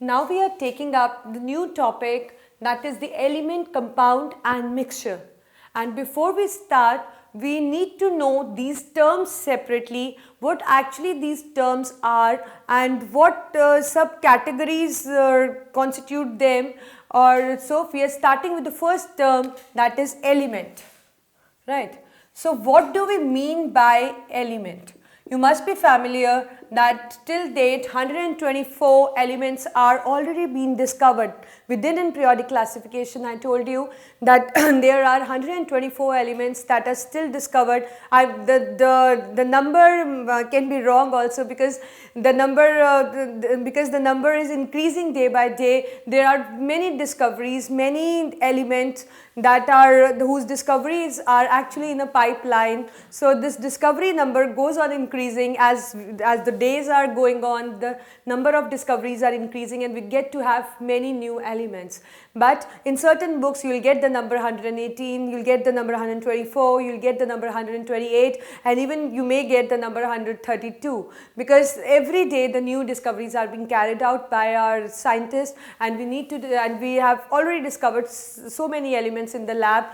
Now we are taking up the new topic, that is the element, compound and mixture. And before we start, we need to know these terms separately, what actually these terms are and what subcategories constitute them. Or so we are starting with the first term, that is element, right? So what do we mean by element? You must be familiar that till date 124 elements are already being discovered. Within in periodic classification, I told you that there are 124 elements that are still discovered. The number can be wrong also, because the number is increasing day by day. There are many discoveries, many elements that are whose discoveries are actually in a pipeline. So this discovery number goes on increasing as the days are going on. The number of discoveries are increasing and we get to have many new elements. But in certain books you will get the number 118, you will get the number 124, you will get the number 128, and even you may get the number 132, because every day the new discoveries are being carried out by our scientists, and we have already discovered so many elements in the lab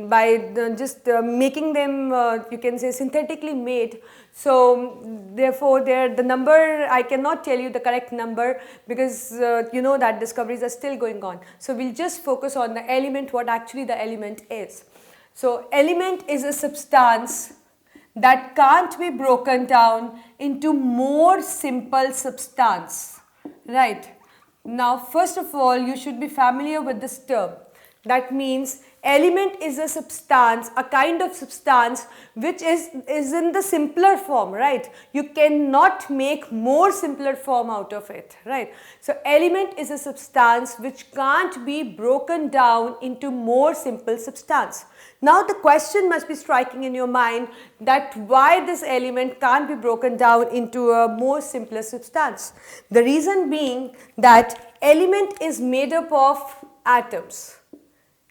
by just making them you can say synthetically made. So therefore the number, I cannot tell you the correct number, because you know that discoveries are still going on. So we'll just focus on the element, what actually the element is. So element is a substance that can't be broken down into more simple substance, right? Now first of all, you should be familiar with this term. That means element is a substance, a kind of substance which is in the simpler form, right? You cannot make more simpler form out of it, right? So element is a substance which can't be broken down into more simple substance. Now the question must be striking in your mind that why this element can't be broken down into a more simpler substance. The reason being that element is made up of atoms.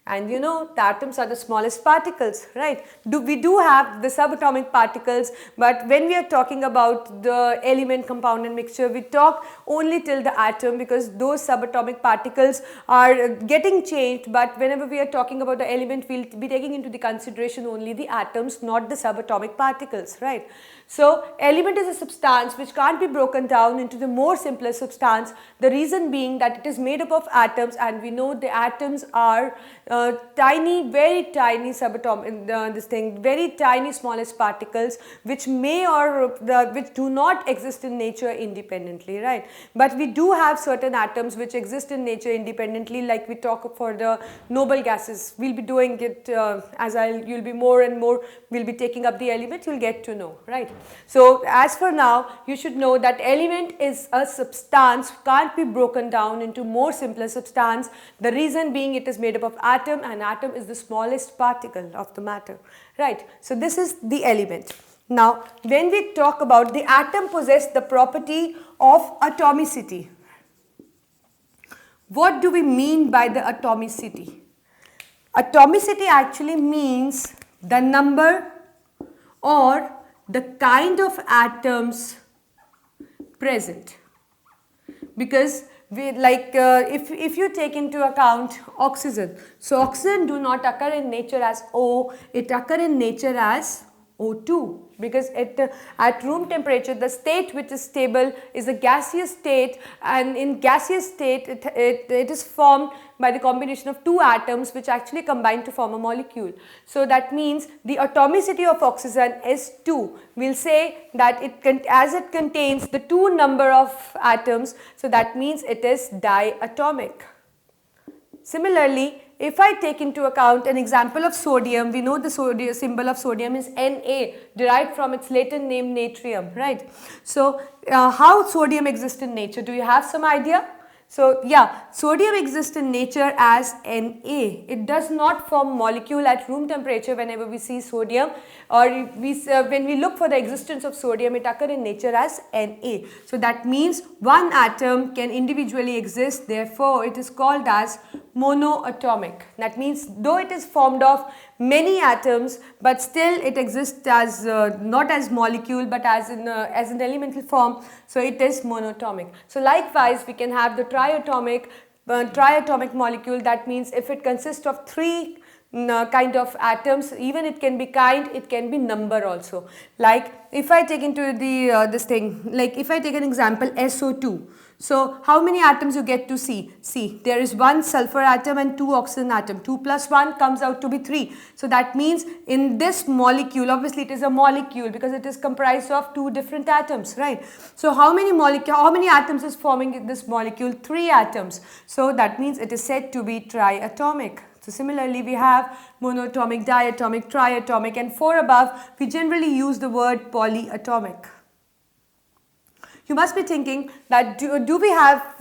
And you know, the atoms are the smallest particles, right? We do have the subatomic particles, but when we are talking about the element, compound and mixture, we talk only till the atom, because those subatomic particles are getting changed. But whenever we are talking about the element, we will be taking into the consideration only the atoms, not the subatomic particles, right? So element is a substance which can't be broken down into the more simpler substance. The reason being that it is made up of atoms, and we know the atoms are tiny, very tiny subatomic, very tiny smallest particles which which do not exist in nature independently, right? But we do have certain atoms which exist in nature independently, like we talk for the noble gases. We'll be doing it you'll be more and more, we'll be taking up the element, you'll get to know, right? So as for now, you should know that element is a substance, can't be broken down into more simpler substance. The reason being it is made up of atom, and atom is the smallest particle of the matter, right? So this is the element. Now when we talk about the atom possess the property of atomicity. What do we mean by the atomicity? Atomicity actually means the number or the kind of atoms present, because if you take into account oxygen, so oxygen do not occur in nature as O, it occur in nature as O2, because at room temperature the state which is stable is a gaseous state, and in gaseous state it is formed by the combination of two atoms which actually combine to form a molecule. So that means the atomicity of oxygen is 2. We'll say that as it contains the 2 number of atoms, so that means it is diatomic. Similarly, if I take into account an example of sodium, we know the symbol of sodium is Na, derived from its Latin name natrium, right? So how sodium exists in nature, do you have some idea? So yeah, sodium exists in nature as Na. It does not form molecule at room temperature whenever we see sodium, or when we look for the existence of sodium, it occurs in nature as Na. So that means one atom can individually exist, therefore it is called as monoatomic. That means though it is formed of many atoms, but still it exists as not as molecule but as an elemental form, so it is monoatomic. So likewise we can have the triatomic molecule. That means if it consists of three kind of atoms, even it can be kind, it can be number also. Like if I take into the this thing, like if I take an example SO2. So how many atoms you get to see? See, there is one sulfur atom and two oxygen atom. 2 plus 1 comes out to be 3. So that means in this molecule, obviously it is a molecule because it is comprised of two different atoms, right? So how many atoms is forming this molecule? 3 atoms. So that means it is said to be triatomic. So similarly we have monoatomic, diatomic, triatomic, and for above we generally use the word polyatomic. You must be thinking that do we have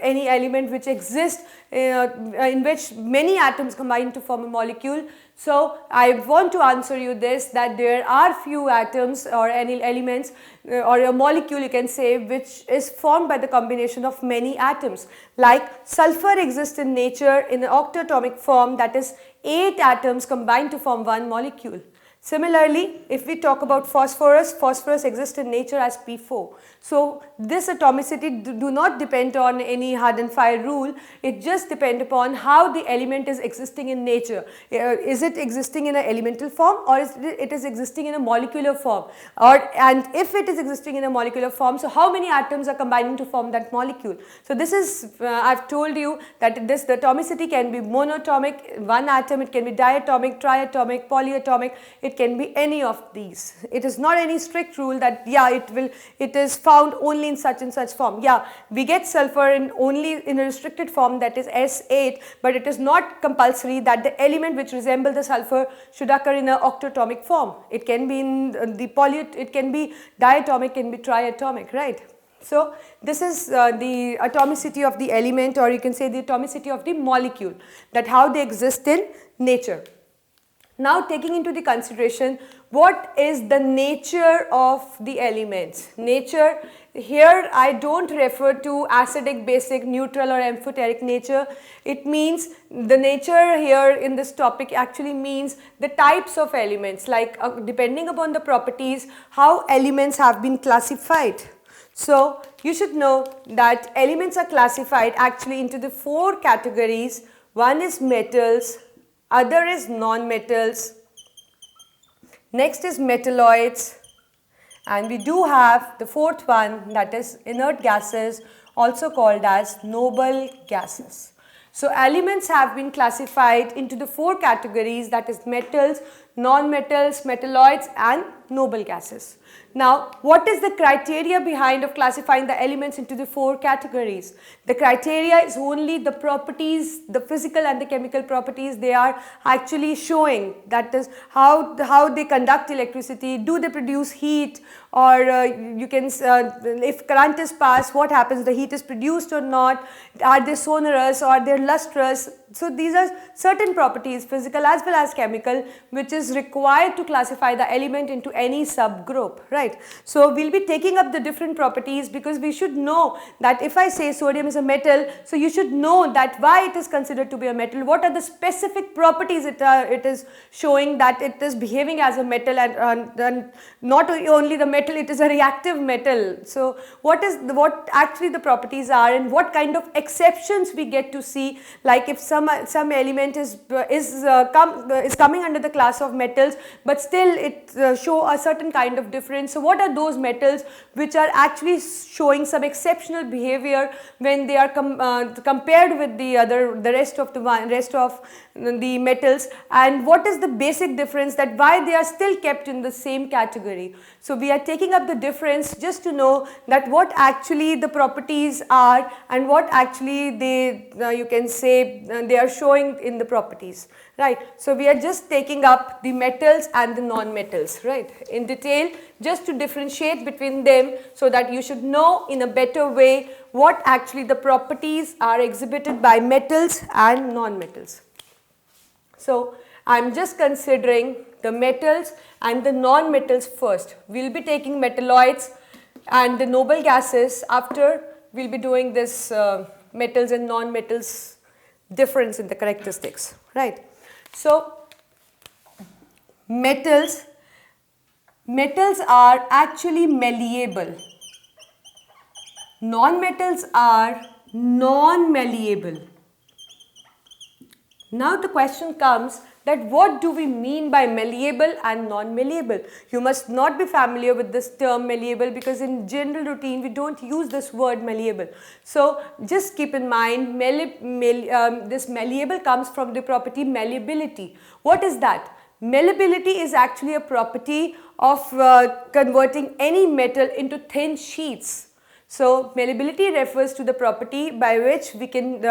any element which exists in which many atoms combine to form a molecule? So I want to answer you this, that there are few atoms or any elements or a molecule you can say which is formed by the combination of many atoms. Like sulfur exists in nature in an octatomic form, that is 8 atoms combined to form one molecule. Similarly, if we talk about phosphorus, phosphorus exists in nature as P4. So this atomicity do not depend on any hard and fire rule, it just depends upon how the element is existing in nature. Is it existing in an elemental form or is it is existing in a molecular form? And if it is existing in a molecular form, so how many atoms are combining to form that molecule? So this is, I have told you that the atomicity can be monatomic, one atom, it can be diatomic, triatomic, polyatomic, it can be any of these. It is not any strict rule that it is found only in such and such form. Yeah, we get sulfur only in a restricted form, that is S8, but it is not compulsory that the element which resembles the sulfur should occur in an octatomic form. It can be in it can be diatomic, can be triatomic, right? So this is the atomicity of the element, or you can say the atomicity of the molecule, that how they exist in nature. Now taking into the consideration what is the nature of the elements. Nature, here I don't refer to acidic, basic, neutral or amphoteric nature. It means the nature here in this topic actually means the types of elements, like depending upon the properties, how elements have been classified. So you should know that elements are classified actually into the 4 categories. One is metals, other is non-metals, next is metalloids, and we do have the 4th one, that is inert gases, also called as noble gases. So elements have been classified into the 4 categories, that is metals, non-metals, metalloids and noble gases. Now, what is the criteria behind of classifying the elements into the 4 categories? The criteria is only the properties, the physical and the chemical properties they are actually showing. That is how they conduct electricity, do they produce heat, or you can if current is passed, what happens, the heat is produced or not, are they sonorous or they are lustrous. So these are certain properties, physical as well as chemical, which is required to classify the element into any subgroup, right? So we'll be taking up the different properties, because we should know that if I say sodium is a metal, so you should know that why it is considered to be a metal, what are the specific properties it is showing that it is behaving as a metal, and not only the metal, it is a reactive metal. So what actually the properties are, and what kind of exceptions we get to see, like if some element is coming under the class of metals, but still it show a certain kind of difference. So what are those metals which are actually showing some exceptional behavior when they are compared with the rest of the metals, and what is the basic difference, that why they are still kept in the same category. So we are taking up the difference just to know that what actually the properties are and what actually you can say they are showing in the properties, right? So we are just taking up the metals and the non-metals, right, in detail, just to differentiate between them, so that you should know in a better way what actually the properties are exhibited by metals and non-metals. So I am just considering the metals and the non-metals first. We will be taking metalloids and the noble gases after. We will be doing this metals and non-metals difference in the characteristics, right? So metals are actually malleable. Non-metals are non-malleable. Now the question comes that what do we mean by malleable and non-malleable? You must not be familiar with this term malleable, because in general routine we don't use this word malleable. So just keep in mind this malleable comes from the property malleability. What is that? Malleability is actually a property of converting any metal into thin sheets. So malleability refers to the property by which we can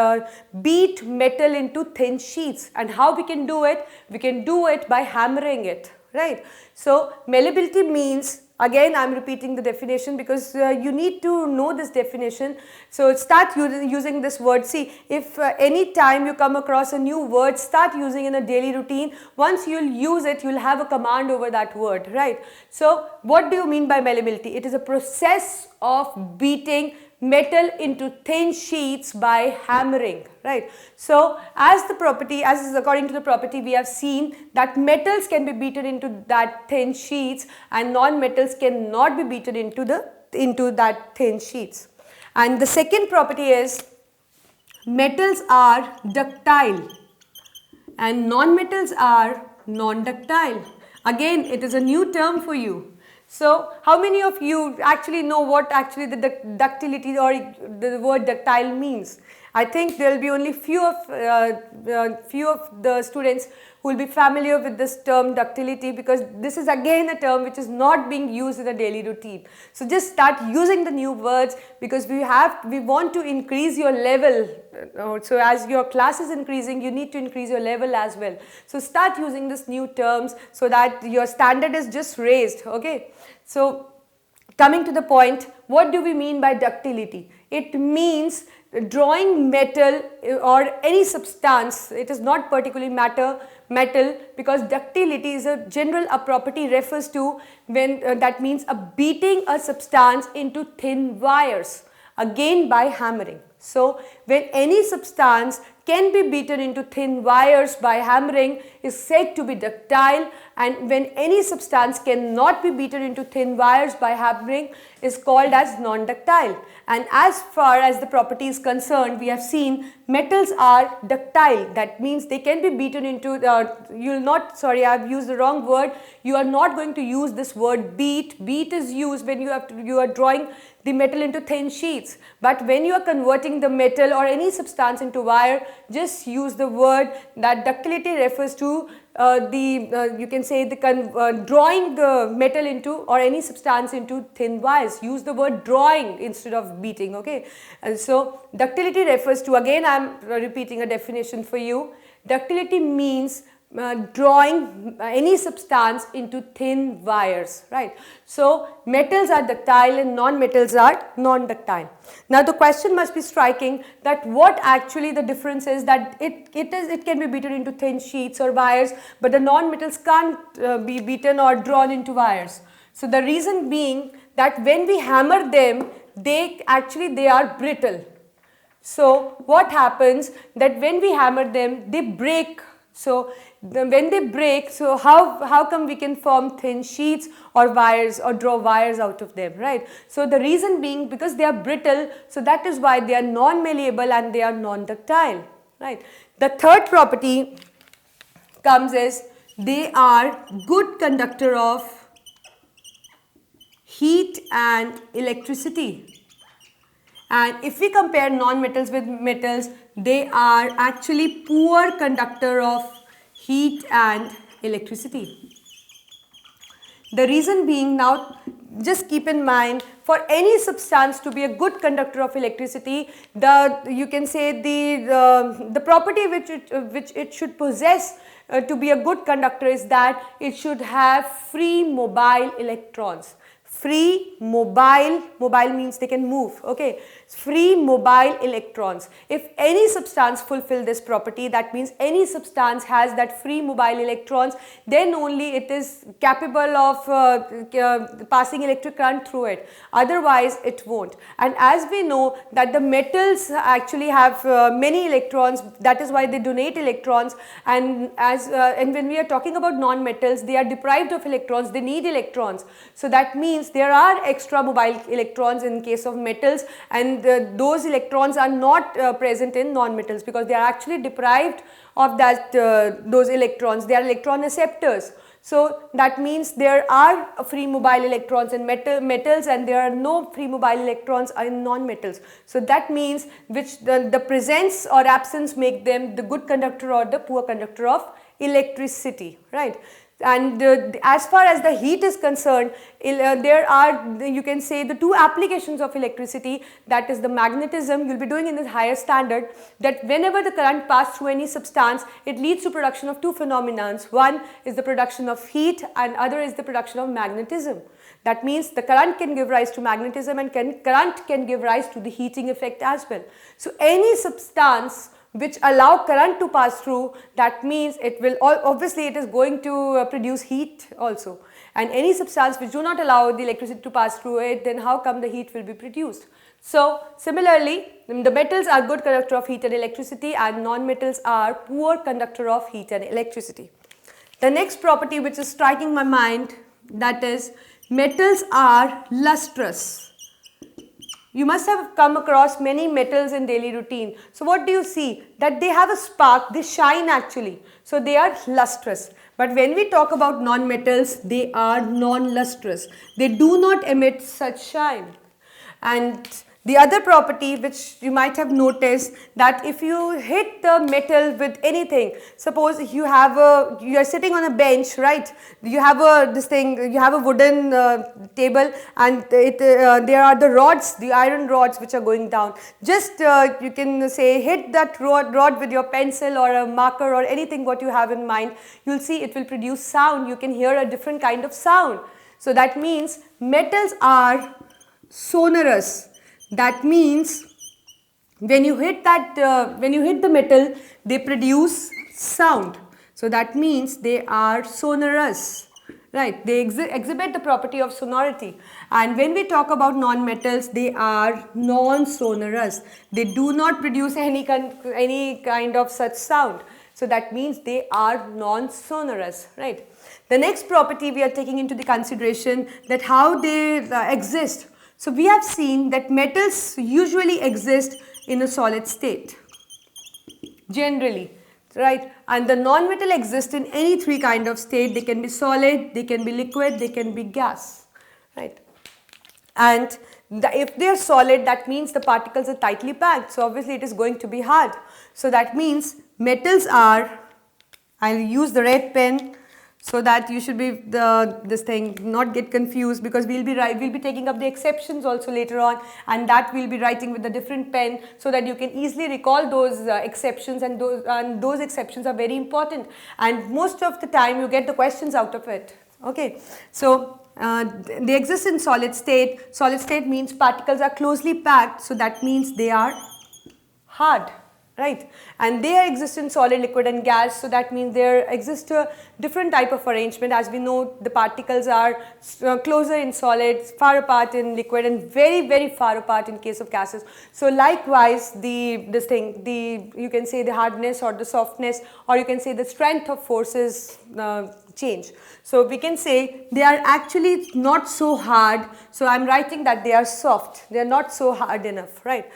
beat metal into thin sheets. And how we can do it? We can do it by hammering it, right? So malleability means, again I am repeating the definition because you need to know this definition. So start using this word. See, if any time you come across a new word, start using in a daily routine. Once you will use it, you will have a command over that word, right? So what do you mean by malleability? It is a process of beating metal into thin sheets by hammering, right? So as is according to the property, we have seen that metals can be beaten into that thin sheets and non-metals cannot be beaten into that thin sheets. And the second property is metals are ductile and non-metals are non-ductile. Again, it is a new term for you. So how many of you actually know what actually the ductility or the word ductile means? I think there will be only few of the students who will be familiar with this term ductility, because this is again a term which is not being used in a daily routine. So just start using the new words, because we want to increase your level. So as your class is increasing, you need to increase your level as well. So start using these new terms so that your standard is just raised, okay? So coming to the point, what do we mean by ductility? It means drawing metal or any substance. It is not particularly metal, because ductility is a property refers to when that means beating a substance into thin wires, again by hammering. So when any substance can be beaten into thin wires by hammering is said to be ductile, and when any substance cannot be beaten into thin wires by hammering is called as non-ductile. And as far as the property is concerned, we have seen metals are ductile. That means they can be beaten into, I have used the wrong word. You are not going to use this word beat. Beat is used when you are drawing the metal into thin sheets. But when you are converting the metal or any substance into wire, just use the word that ductility refers to you can say drawing the metal into or any substance into thin wires. Use the word drawing instead of beating, okay? And so ductility refers to, again I am repeating a definition for you. Ductility means drawing any substance into thin wires, right? So metals are ductile and non-metals are non-ductile. Now the question must be striking that what actually the difference is, that it can be beaten into thin sheets or wires, but the non-metals can't be beaten or drawn into wires. So the reason being that when we hammer them, they are brittle. So what happens that when we hammer them, they break. So when they break, so how come we can form thin sheets or wires or draw wires out of them, right? So the reason being because they are brittle, so that is why they are non-malleable and they are non-ductile, right? The third property comes as they are good conductor of heat and electricity. And if we compare non-metals with metals, they are actually poor conductor of heat and electricity. The reason being, now just keep in mind, for any substance to be a good conductor of electricity, you can say the property which it should possess to be a good conductor is that it should have free mobile electrons. Free mobile means they can move, okay? free mobile electrons. If any substance fulfill this property, that means any substance has that free mobile electrons, then only it is capable of passing electric current through it. Otherwise it won't. And as we know that the metals actually have many electrons, that is why they donate electrons, and when we are talking about non-metals, they are deprived of electrons, they need electrons. So that means there are extra mobile electrons in case of metals, and those electrons are not present in non-metals because they are actually deprived of that those electrons. They are electron acceptors. So that means there are free mobile electrons in metals, and there are no free mobile electrons in non-metals. So that means which the presence or absence make them the good conductor or the poor conductor of electricity, right? And as far as the heat is concerned, there are, you can say, the two applications of electricity, that is the magnetism. You will be doing in this higher standard that whenever the current passes through any substance, it leads to production of two phenomena. One is the production of heat and other is the production of magnetism. That means the current can give rise to magnetism, and current can give rise to the heating effect as well. So any substance which allow current to pass through, that means it will obviously it is going to produce heat also, and any substance which do not allow the electricity to pass through it, then how come the heat will be produced? So similarly, the metals are good conductor of heat and electricity, and non-metals are poor conductor of heat and electricity. The next property which is striking my mind, that is metals are lustrous. You must have come across many metals in daily routine. So what do you see? That they have a spark, they shine actually. So they are lustrous. But when we talk about non-metals, they are non-lustrous. They do not emit such shine. And the other property which you might have noticed, that if you hit the metal with anything, suppose you are sitting on a bench, right? You have a wooden table, and there are the rods, the iron rods which are going down. Just you can say hit that rod with your pencil or a marker or anything what you have in mind. You will see it will produce sound. You can hear a different kind of sound. So that means metals are sonorous. That means when you hit the metal, they produce sound. So that means they are sonorous, right? They exhibit the property of sonority. And when we talk about non-metals, they are non-sonorous. They do not produce any kind of such sound. So that means they are non-sonorous, right? The next property we are taking into the consideration, that how they exist. So we have seen that metals usually exist in a solid state, generally, right? And the non-metal exist in any three kind of state. They can be solid, they can be liquid, they can be gas, right? And if they are solid, that means the particles are tightly packed. So obviously it is going to be hard. So that means metals are, I will use the red pen, so that you should be not get confused, because we'll be taking up the exceptions also later on, and that we'll be writing with a different pen, so that you can easily recall those exceptions, and those exceptions are very important, and most of the time you get the questions out of it. Okay, so they exist in solid state. Solid state means particles are closely packed, so that means they are hard. Right, and they exist in solid, liquid and gas, so that means there exists a different type of arrangement. As we know, the particles are closer in solids, far apart in liquid, and very, very far apart in case of gases. So likewise, you can say the hardness or the softness, or you can say the strength of forces change. So we can say they are actually not so hard. So I am writing that they are soft, they are not so hard enough, right?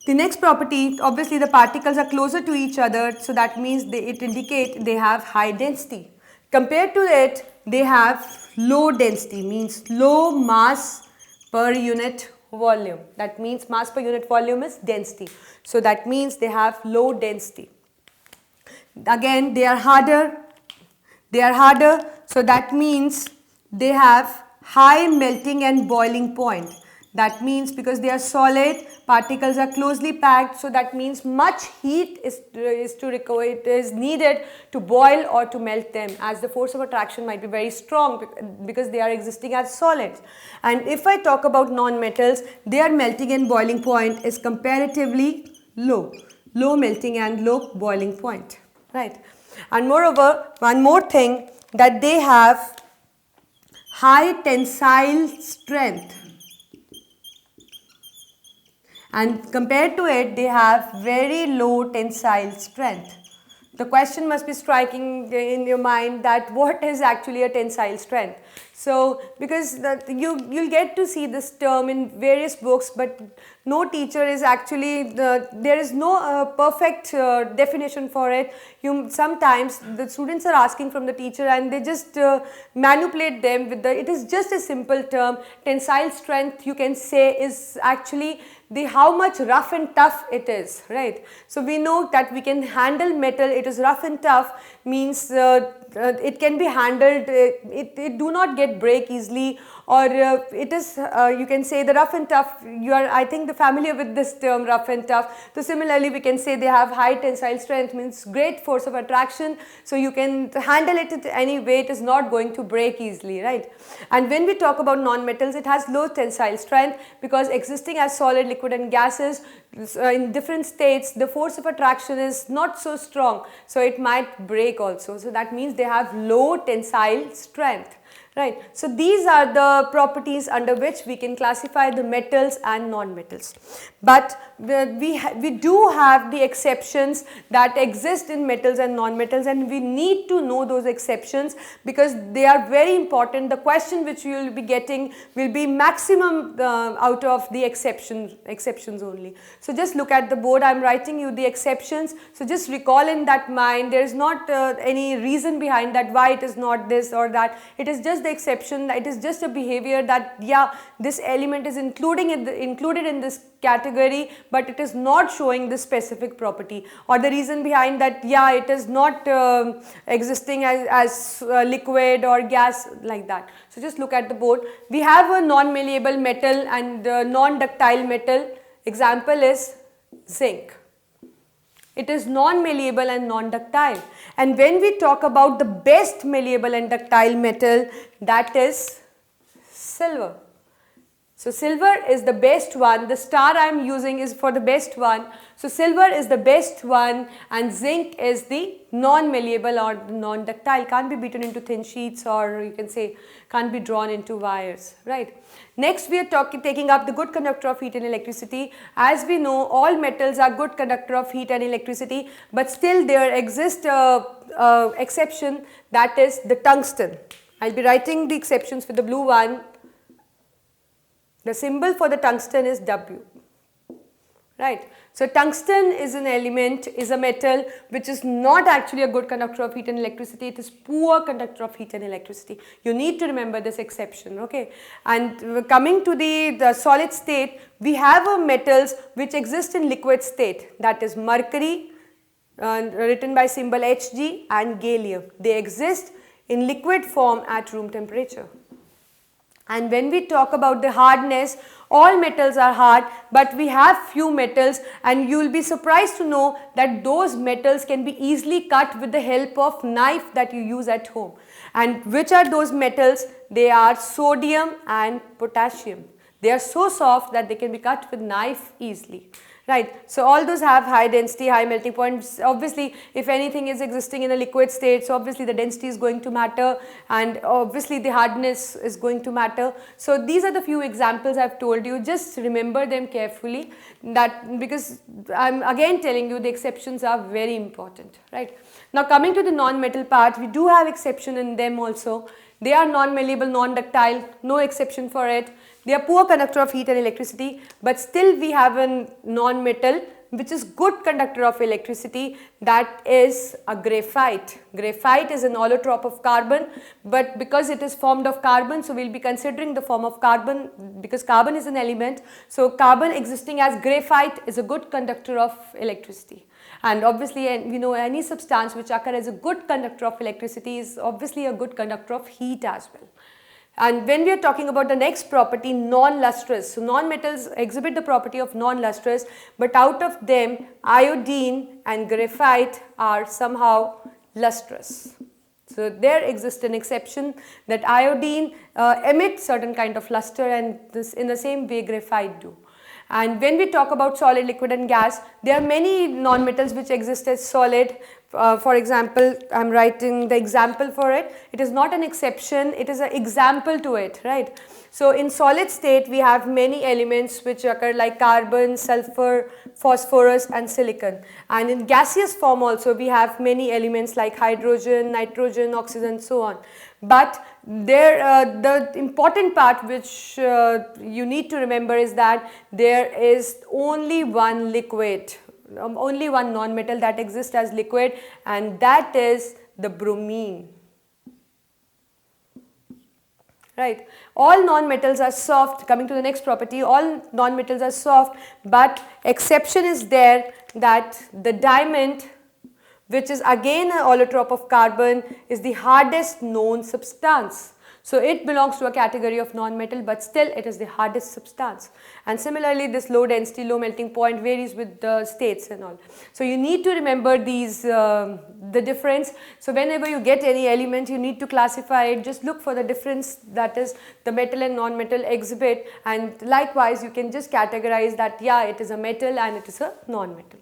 The next property, obviously the particles are closer to each other, so that means it indicates they have high density. Compared to it, they have low density, means low mass per unit volume. That means mass per unit volume is density. So that means they have low density. Again, they are harder. So that means they have high melting and boiling point. That means because they are solid, particles are closely packed, so that means much heat is needed to boil or to melt them, as the force of attraction might be very strong because they are existing as solids. And if I talk about non-metals, their melting and boiling point is comparatively low melting and low boiling point, right? And moreover, one more thing, that they have high tensile strength, and compared to it they have very low tensile strength. The question must be striking in your mind that what is actually a tensile strength. So because you'll get to see this term in various books, but no teacher is actually, there is no perfect definition for it. Sometimes the students are asking from the teacher and they just manipulate them with it is just a simple term. Tensile strength, you can say, is actually how much rough and tough it is, right? So we know that we can handle metal, it is rough and tough, means it can be handled, it do not get break easily, or it is, you can say the rough and tough, you are, I think, familiar with this term, rough and tough. So similarly we can say they have high tensile strength, means great force of attraction, so you can handle it in any way, it is not going to break easily, right? And when we talk about non-metals, it has low tensile strength because existing as solid, liquid and gases in different states, the force of attraction is not so strong, so it might break also. So that means they have low tensile strength, right? So these are the properties under which we can classify the metals and non-metals. But we do have the exceptions that exist in metals and non-metals, and we need to know those exceptions because they are very important. The question which you will be getting will be maximum out of the exceptions only. So just look at the board, I am writing you the exceptions. So just recall in that mind, there is not any reason behind that why it is not this or that. It is just the exception, it is just a behavior that yeah, this element is included in this category, but it is not showing this specific property, or the reason behind that, yeah, it is not existing as liquid or gas, like that. So just look at the board. We have a non-malleable metal and non-ductile metal. Example is zinc. It is non-malleable and non-ductile. And when we talk about the best malleable and ductile metal, that is silver. So silver is the best one, the star I am using is for the best one. So silver is the best one and zinc is the non-malleable or non-ductile, can't be beaten into thin sheets, or you can say can't be drawn into wires, right? Next we are taking up the good conductor of heat and electricity. As we know, all metals are good conductor of heat and electricity, but still there exists a exception, that is the tungsten. I will be writing the exceptions for the blue one. The symbol for the tungsten is W, right? So tungsten is an element, is a metal which is not actually a good conductor of heat and electricity, it is poor conductor of heat and electricity. You need to remember this exception, okay? And coming to the solid state, we have metals which exist in liquid state, that is mercury, written by symbol Hg, and gallium. They exist in liquid form at room temperature. And when we talk about the hardness, all metals are hard, but we have few metals, and you will be surprised to know that those metals can be easily cut with the help of knife that you use at home. And which are those metals? They are sodium and potassium. They are so soft that they can be cut with knife easily. Right. So all those have high density, high melting points. Obviously, if anything is existing in a liquid state, so obviously the density is going to matter, and obviously the hardness is going to matter. So these are the few examples I have told you. Just remember them carefully, that because I am again telling you the exceptions are very important. Right. Now coming to the non-metal part, we do have exception in them also. They are non-malleable, non-ductile, no exception for it. They are poor conductor of heat and electricity, but still we have a non-metal which is good conductor of electricity, that is a graphite. Graphite is an allotrope of carbon, but because it is formed of carbon, so we will be considering the form of carbon because carbon is an element. So carbon existing as graphite is a good conductor of electricity. And obviously, we know any substance which occurs as a good conductor of electricity is obviously a good conductor of heat as well. And when we are talking about the next property, non-lustrous. So non-metals exhibit the property of non-lustrous, but out of them iodine and graphite are somehow lustrous. So there exists an exception that iodine emits certain kind of luster, and this in the same way graphite do. And when we talk about solid, liquid and gas, there are many non-metals which exist as solid. For example, I am writing the example for it. It is not an exception, it is an example to it, right. So in solid state we have many elements which occur like carbon, sulfur, phosphorus and silicon. And in gaseous form also we have many elements like hydrogen, nitrogen, oxygen and so on. But there the important part which you need to remember is that there is only one liquid, only one non-metal that exists as liquid, and that is the bromine. Right. All non-metals are soft. Coming to the next property, all non-metals are soft, but exception is there that the diamond, which is again an allotrope of carbon, is the hardest known substance. So it belongs to a category of non-metal, but still it is the hardest substance. And similarly, this low density, low melting point varies with the states and all. So you need to remember these, the difference. So whenever you get any element, you need to classify it. Just look for the difference that is the metal and non-metal exhibit, and likewise you can just categorize that, yeah, it is a metal and it is a non-metal.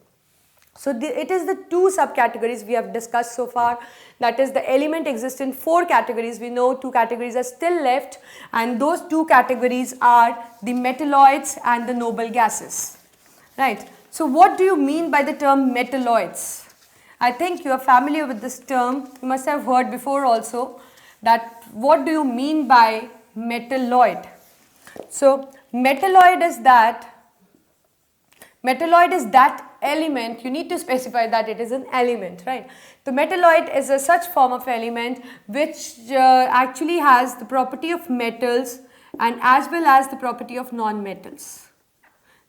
So it is the two subcategories we have discussed so far. That is, the element exists in 4 categories. We know 2 categories are still left, and those 2 categories are the metalloids and the noble gases. Right. So what do you mean by the term metalloids? I think you are familiar with this term. You must have heard before also that what do you mean by metalloid? So metalloid is that element, you need to specify that it is an element, right. The metalloid is a such form of element which actually has the property of metals and as well as the property of non-metals.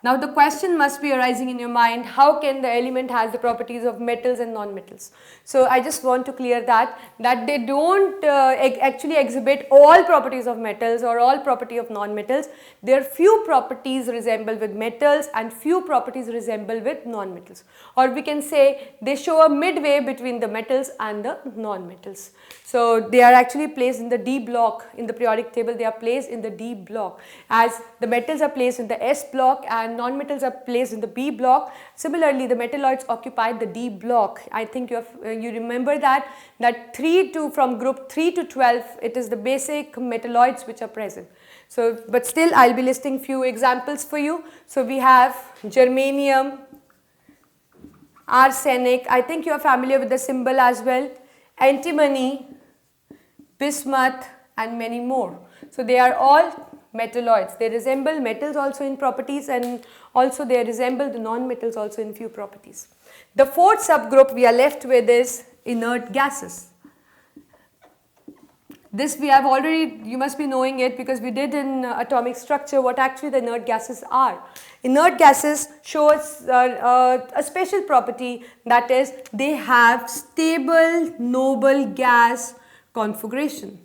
Now the question must be arising in your mind, how can the element has the properties of metals and non-metals? So I just want to clear that they don't actually exhibit all properties of metals or all property of non-metals. Their few properties resemble with metals and few properties resemble with non-metals. Or we can say they show a midway between the metals and the non-metals. So they are actually placed in the D block in the periodic table. They are placed in the D block, as the metals are placed in the S block and non-metals are placed in the B block. Similarly, the metalloids occupy the D block. I think you remember that from group 3 to 12, it is the basic metalloids which are present. So, but still I'll be listing few examples for you. So we have germanium, arsenic, I think you are familiar with the symbol as well, antimony, bismuth and many more. So they are all metalloids. They resemble metals also in properties, and also they resemble the non-metals also in few properties. The 4th subgroup we are left with is inert gases. This we have already, you must be knowing it because we did in atomic structure what actually the inert gases are. Inert gases show us a special property, that is they have stable noble gas configuration.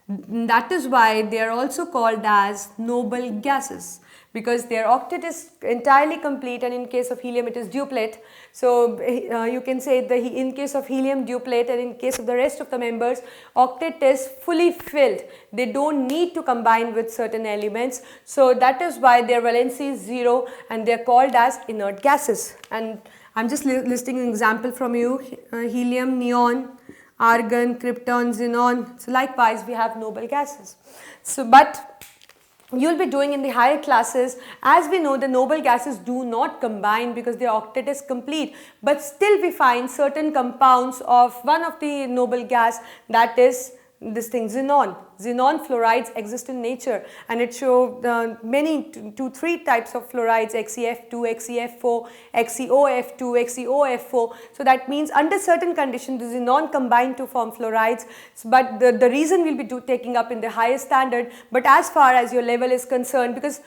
That is why they are also called as noble gases, because their octet is entirely complete, and in case of helium it is duplet. So you can say in case of helium duplet, and in case of the rest of the members octet is fully filled. They don't need to combine with certain elements. So that is why their valency is 0 and they are called as inert gases. And I am just listing an example from you: helium, neon, argon, krypton, xenon. So likewise we have noble gases. So but you will be doing in the higher classes, as we know the noble gases do not combine because their octet is complete, but still we find certain compounds of one of the noble gas, that is this thing xenon. Xenon fluorides exist in nature, and it shows many 2-3 types of fluorides: XeF2, XeF4, XeOF2, XeOF4. So that means under certain conditions the xenon combine to form fluorides, but the reason we will be taking up in the higher standard. But as far as your level is concerned, because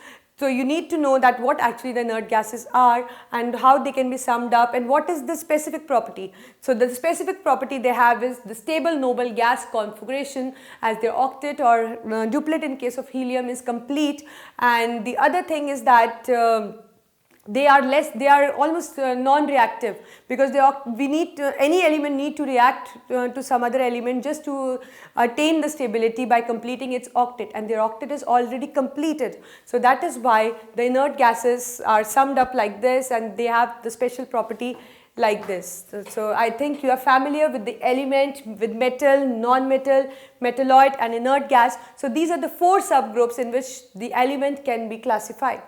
So you need to know that what actually the inert gases are and how they can be summed up and what is the specific property. So the specific property they have is the stable noble gas configuration, as their octet or duplet in case of helium is complete, and the other thing is that they are almost non-reactive, because any element need to react to some other element just to attain the stability by completing its octet, and their octet is already completed. So that is why the inert gases are summed up like this, and they have the special property like this. So I think you are familiar with the element, with metal, non-metal, metalloid and inert gas. So these are the 4 subgroups in which the element can be classified.